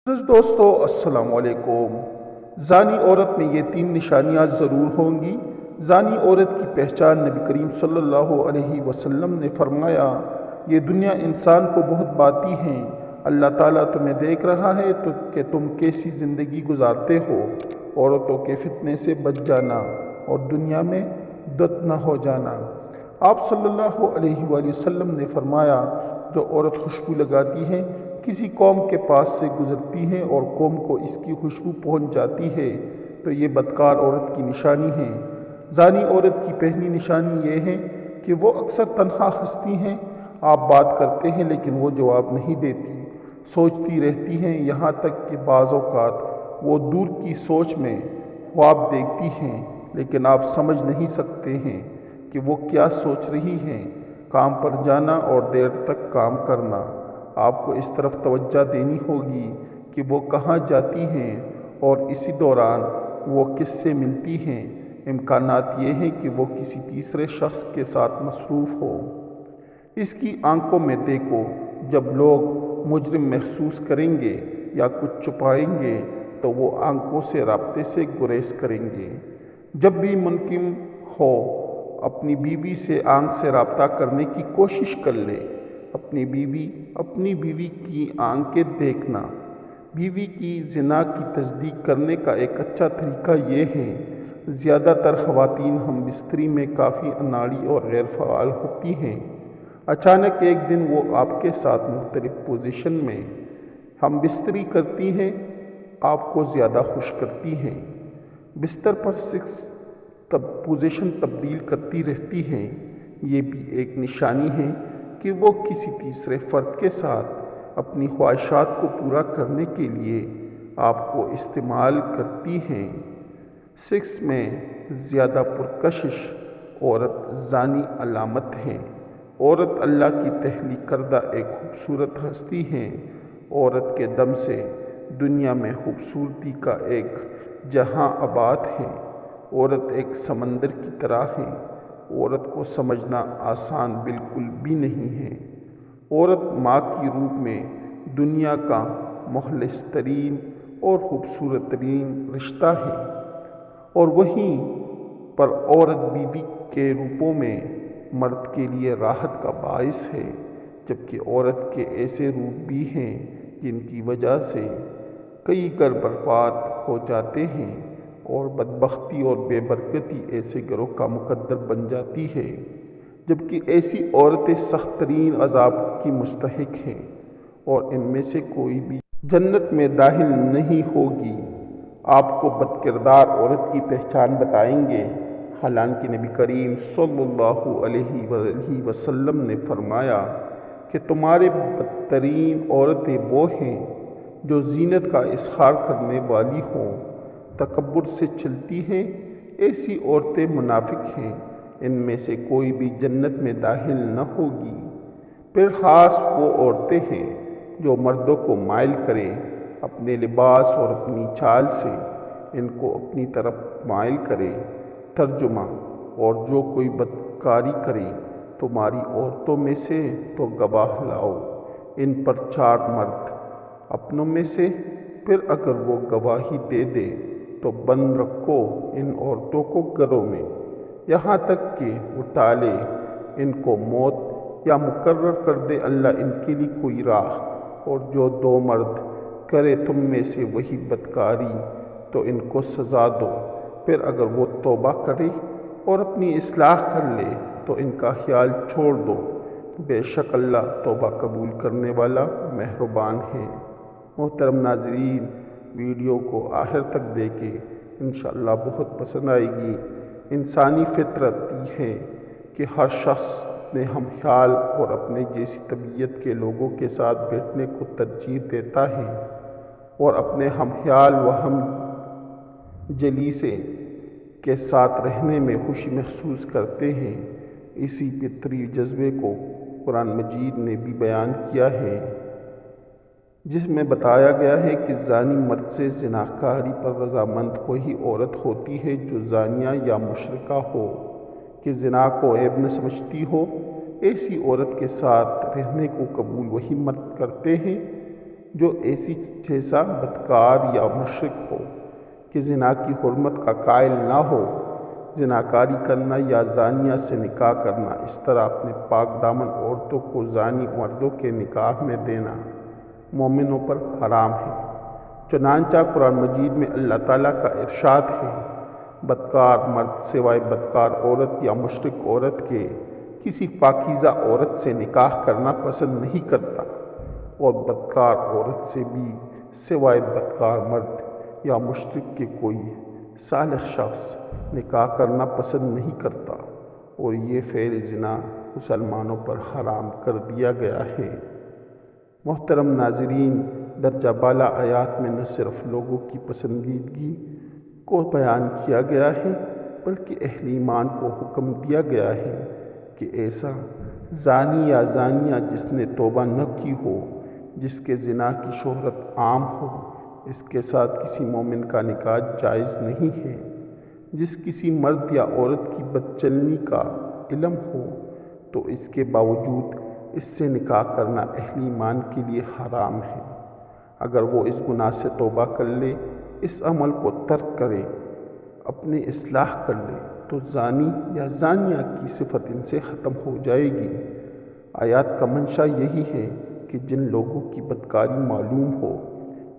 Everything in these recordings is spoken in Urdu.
دوستو السلام علیکم۔ زانی عورت میں یہ 3 نشانیاں ضرور ہوں گی۔ زانی عورت کی پہچان نبی کریم صلی اللہ علیہ وسلم نے فرمایا، یہ دنیا انسان کو بہت باتی ہیں۔ اللہ تعالیٰ تمہیں دیکھ رہا ہے کہ تم کیسی زندگی گزارتے ہو۔ عورتوں کے فتنے سے بچ جانا اور دنیا میں دت نہ ہو جانا۔ آپ صلی اللہ علیہ وآلہ وسلم نے فرمایا، جو عورت خوشبو لگاتی ہے، کسی قوم کے پاس سے گزرتی ہے اور قوم کو اس کی خوشبو پہنچ جاتی ہے تو یہ بدکار عورت کی نشانی ہے۔ زانی عورت کی پہلی نشانی یہ ہے کہ وہ اکثر تنہا ہنستی ہیں۔ آپ بات کرتے ہیں لیکن وہ جواب نہیں دیتی، سوچتی رہتی ہیں، یہاں تک کہ بعض اوقات وہ دور کی سوچ میں خواب دیکھتی ہیں لیکن آپ سمجھ نہیں سکتے ہیں کہ وہ کیا سوچ رہی ہیں۔ کام پر جانا اور دیر تک کام کرنا۔ آپ کو اس طرف توجہ دینی ہوگی کہ وہ کہاں جاتی ہیں اور اسی دوران وہ کس سے ملتی ہیں۔ امکانات یہ ہیں کہ وہ کسی تیسرے شخص کے ساتھ مصروف ہو۔ اس کی آنکھوں میں دیکھو، جب لوگ مجرم محسوس کریں گے یا کچھ چھپائیں گے تو وہ آنکھوں سے رابطے سے گریز کریں گے۔ جب بھی ممکن ہو اپنی بیوی سے آنکھ سے رابطہ کرنے کی کوشش کر لے۔ اپنی بیوی کی آنکھیں دیکھنا۔ بیوی کی زنا کی تصدیق کرنے کا ایک اچھا طریقہ یہ ہے، زیادہ تر خواتین ہم بستری میں کافی اناڑی اور غیر فعال ہوتی ہیں۔ اچانک ایک دن وہ آپ کے ساتھ مختلف پوزیشن میں ہم بستری کرتی ہیں، آپ کو زیادہ خوش کرتی ہیں۔ بستر پر پوزیشن تبدیل کرتی رہتی ہیں۔ یہ بھی ایک نشانی ہے کہ وہ کسی تیسرے فرد کے ساتھ اپنی خواہشات کو پورا کرنے کے لیے آپ کو استعمال کرتی ہیں۔ 6 میں زیادہ پرکشش عورت زانی علامت ہے۔ عورت اللہ کی تخلیق کردہ ایک خوبصورت ہستی ہے۔ عورت کے دم سے دنیا میں خوبصورتی کا ایک جہاں آباد ہے۔ عورت ایک سمندر کی طرح ہے۔ عورت کو سمجھنا آسان بالکل بھی نہیں ہے۔ عورت ماں کی روح میں دنیا کا مخلص ترین اور خوبصورت ترین رشتہ ہے، اور وہیں پر عورت بیوی کے روپوں میں مرد کے لیے راحت کا باعث ہے، جبکہ عورت کے ایسے روپ بھی ہیں جن کی وجہ سے کئی گھر برباد ہو جاتے ہیں اور بدبختی اور بے برکتی ایسے گھروں کا مقدر بن جاتی ہے، جبکہ ایسی عورتیں سخت ترین عذاب کی مستحق ہیں اور ان میں سے کوئی بھی جنت میں داخل نہیں ہوگی۔ آپ کو بد کردار عورت کی پہچان بتائیں گے۔ حالانکہ نبی کریم صلی اللہ علیہ وآلہ وسلم نے فرمایا کہ تمہارے بدترین عورتیں وہ ہیں جو زینت کا اظہار کرنے والی ہوں، تکبر سے چلتی ہیں۔ ایسی عورتیں منافق ہیں، ان میں سے کوئی بھی جنت میں داخل نہ ہوگی۔ پھر خاص وہ عورتیں ہیں جو مردوں کو مائل کریں اپنے لباس اور اپنی چال سے، ان کو اپنی طرف مائل کرے۔ ترجمہ: اور جو کوئی بدکاری کرے تمہاری عورتوں میں سے تو گواہ لاؤ، ان پر 4 مرد اپنوں میں سے، پھر اگر وہ گواہی دے دے تو بند رکھو ان عورتوں کو گھروں میں یہاں تک کہ وہ ٹالے ان کو موت یا مقرر کر دے اللہ ان کے لیے کوئی راہ۔ اور جو 2 مرد کرے تم میں سے وہی بدکاری تو ان کو سزا دو، پھر اگر وہ توبہ کرے اور اپنی اصلاح کر لے تو ان کا خیال چھوڑ دو، بے شک اللہ توبہ قبول کرنے والا مہربان ہے۔ محترم ناظرین، ویڈیو کو آخر تک دیکھیں، انشاءاللہ بہت پسند آئے گی۔ انسانی فطرت یہ ہے کہ ہر شخص نے ہم خیال اور اپنے جیسی طبیعت کے لوگوں کے ساتھ بیٹھنے کو ترجیح دیتا ہے اور اپنے ہم خیال و ہم جلیسے کے ساتھ رہنے میں خوشی محسوس کرتے ہیں۔ اسی فطری جذبے کو قرآن مجید نے بھی بیان کیا ہے، جس میں بتایا گیا ہے کہ زانی مرد سے زناکاری پر رضامند وہی عورت ہوتی ہے جو زانیہ یا مشرکہ ہو، کہ زنا کو عیب نہ سمجھتی ہو۔ ایسی عورت کے ساتھ رہنے کو قبول وہی مرد کرتے ہیں جو ایسی جیسا بدکار یا مشرک ہو کہ زنا کی حرمت کا قائل نہ ہو۔ زناکاری کرنا یا زانیہ سے نکاح کرنا، اس طرح اپنے پاک دامن عورتوں کو زانی مردوں کے نکاح میں دینا مومنوں پر حرام ہے۔ چنانچہ قرآن مجید میں اللہ تعالیٰ کا ارشاد ہے، بدکار مرد سوائے بدکار عورت یا مشرک عورت کے کسی پاکیزہ عورت سے نکاح کرنا پسند نہیں کرتا، اور بدکار عورت سے بھی سوائے بدکار مرد یا مشرک کے کوئی صالح شخص نکاح کرنا پسند نہیں کرتا، اور یہ فعل زنا مسلمانوں پر حرام کر دیا گیا ہے۔ محترم ناظرین، درجہ بالا آیات میں نہ صرف لوگوں کی پسندیدگی کو بیان کیا گیا ہے، بلکہ اہل ایمان کو حکم دیا گیا ہے کہ ایسا زانی یا زانیہ جس نے توبہ نہ کی ہو، جس کے زنا کی شہرت عام ہو، اس کے ساتھ کسی مومن کا نکاح جائز نہیں ہے۔ جس کسی مرد یا عورت کی بدچلنی کا علم ہو تو اس کے باوجود اس سے نکاح کرنا اہل ایمان کے لیے حرام ہے۔ اگر وہ اس گناہ سے توبہ کر لے، اس عمل کو ترک کرے، اپنی اصلاح کر لے، تو زانی یا زانیہ کی صفت ان سے ختم ہو جائے گی۔ آیات کا منشا یہی ہے کہ جن لوگوں کی بدکاری معلوم ہو،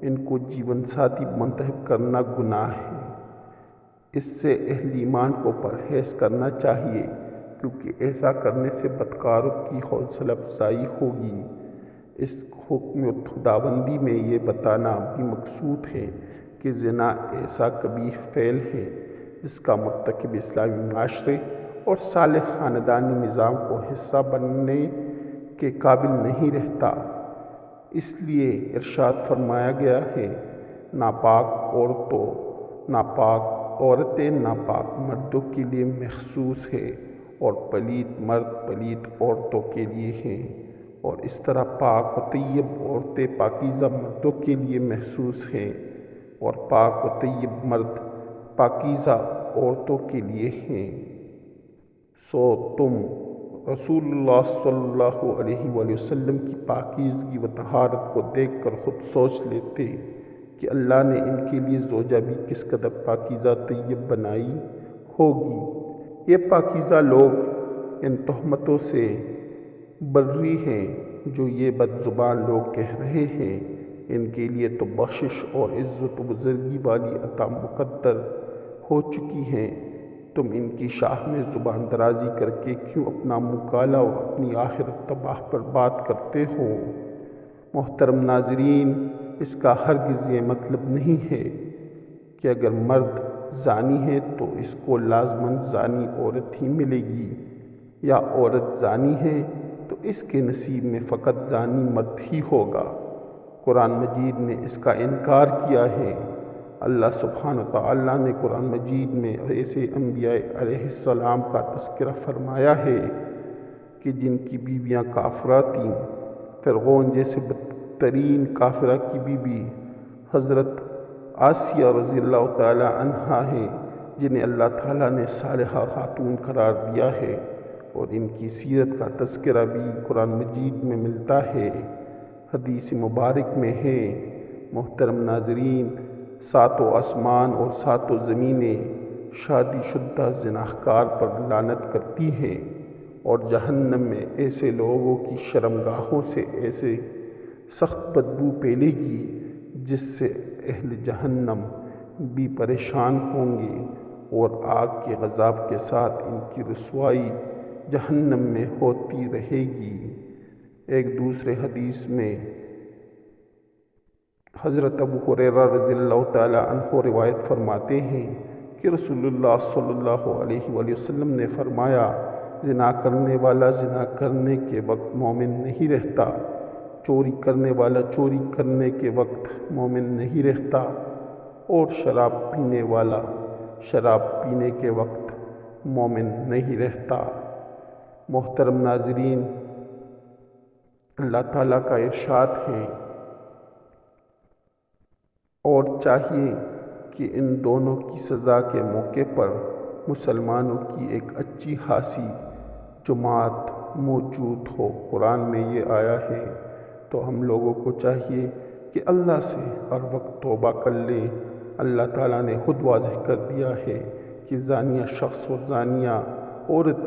ان کو جیون ساتھی منتخب کرنا گناہ ہے۔ اس سے اہل ایمان کو پرہیز کرنا چاہیے، کیونکہ ایسا کرنے سے بدکاروں کی حوصلہ افزائی ہوگی۔ اس حکم خداوندی میں یہ بتانا بھی مقصود ہے کہ زنا ایسا قبیح فعل ہے جس کا مرتکب اسلامی معاشرے اور صالح خاندانی نظام کو حصہ بننے کے قابل نہیں رہتا۔ اس لیے ارشاد فرمایا گیا ہے، ناپاک عورتیں ناپاک مردوں کے لیے مخصوص ہے، اور پلیت مرد پلیت عورتوں کے لیے ہیں، اور اس طرح پاک و طیب عورتیں پاکیزہ مردوں کے لیے مخصوص ہیں، اور پاک و طیب مرد پاکیزہ عورتوں کے لیے ہیں۔ سو تم رسول اللہ صلی اللہ علیہ وآلہ وسلم کی پاکیزگی و طہارت کو دیکھ کر خود سوچ لیتے کہ اللہ نے ان کے لیے زوجہ بھی کس قدر پاکیزہ طیب بنائی ہوگی۔ یہ پاکیزہ لوگ ان تہمتوں سے بری ہیں جو یہ بد زبان لوگ کہہ رہے ہیں۔ ان کے لیے تو بخشش اور عزت و بزرگی والی عطا مقدر ہو چکی ہیں، تم ان کی شاہ میں زبان درازی کر کے کیوں اپنا منہ کالا اور اپنی آخرت تباہ پر بات کرتے ہو؟ محترم ناظرین، اس کا ہرگز یہ مطلب نہیں ہے کہ اگر مرد زانی ہے تو اس کو لازماً زانی عورت ہی ملے گی، یا عورت زانی ہے تو اس کے نصیب میں فقط زانی مرد ہی ہوگا۔ قرآن مجید نے اس کا انکار کیا ہے۔ اللہ سبحانہ وتعالیٰ نے قرآن مجید میں ایسے انبیاء علیہ السلام کا تذکرہ فرمایا ہے کہ جن کی بیویاں کافرہ تھیں۔ فرعون جیسے بدترین کافرہ کی بیوی حضرت آسیہ رضی اللہ تعالیٰ عنہا ہیں، جنہیں اللہ تعالیٰ نے صالحہ خاتون قرار دیا ہے، اور ان کی سیرت کا تذکرہ بھی قرآن مجید میں ملتا ہے، حدیث مبارک میں ہے۔ محترم ناظرین، ساتوں آسمان اور ساتوں زمینیں شادی شدہ زناکار پر لعنت کرتی ہیں، اور جہنم میں ایسے لوگوں کی شرمگاہوں سے ایسے سخت بدبو پھیلے گی جس سے اہل جہنم بھی پریشان ہوں گے، اور آگ کے غضب کے ساتھ ان کی رسوائی جہنم میں ہوتی رہے گی۔ ایک دوسرے حدیث میں حضرت ابو ہریرہ رضی اللہ تعالیٰ عنہ روایت فرماتے ہیں کہ رسول اللہ صلی اللہ علیہ وآلہ وسلم نے فرمایا، زنا کرنے والا زنا کرنے کے وقت مومن نہیں رہتا، چوری کرنے والا چوری کرنے کے وقت مومن نہیں رہتا، اور شراب پینے والا شراب پینے کے وقت مومن نہیں رہتا۔ محترم ناظرین، اللہ تعالیٰ کا ارشاد ہے، اور چاہیے کہ ان دونوں کی سزا کے موقع پر مسلمانوں کی ایک اچھی خاصی جماعت موجود ہو۔ قرآن میں یہ آیا ہے، تو ہم لوگوں کو چاہیے کہ اللہ سے ہر وقت توبہ کر لیں۔ اللہ تعالیٰ نے خود واضح کر دیا ہے کہ زانیہ شخص اور زانیہ عورت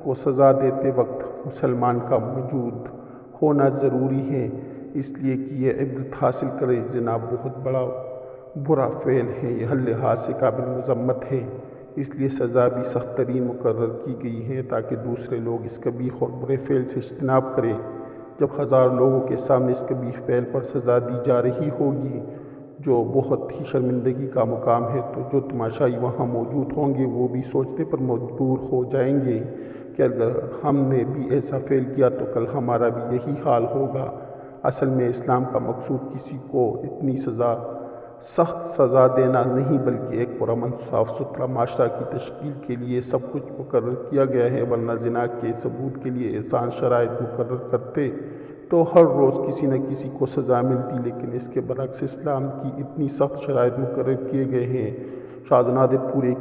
کو سزا دیتے وقت مسلمان کا موجود ہونا ضروری ہے، اس لیے کہ یہ عبرت حاصل کرے۔ زنا بہت بڑا برا فعل ہے، یہ ہر لحاظ سے قابل مذمت ہے، اس لیے سزا بھی سخت ترین مقرر کی گئی ہے تاکہ دوسرے لوگ اس قبیح اور برے فعل سے اجتناب کریں۔ جب ہزاروں لوگوں کے سامنے اس قبیح فعل پر سزا دی جا رہی ہوگی جو بہت ہی شرمندگی کا مقام ہے، تو جو تماشائی وہاں موجود ہوں گے وہ بھی سوچنے پر مجبور ہو جائیں گے کہ اگر ہم نے بھی ایسا فعل کیا تو کل ہمارا بھی یہی حال ہوگا۔ اصل میں اسلام کا مقصود کسی کو اتنی سخت سزا دینا نہیں، بلکہ ایک پرامن صاف ستھرا معاشرہ کی تشکیل کے لیے سب کچھ مقرر کیا گیا ہے، ورنہ زنا کے ثبوت کے لیے آسان شرائط مقرر کرتے تو ہر روز کسی نہ کسی کو سزا ملتی، لیکن اس کے برعکس اسلام کی اتنی سخت شرائط مقرر کیے گئے ہیں، شاذ و نادر پورے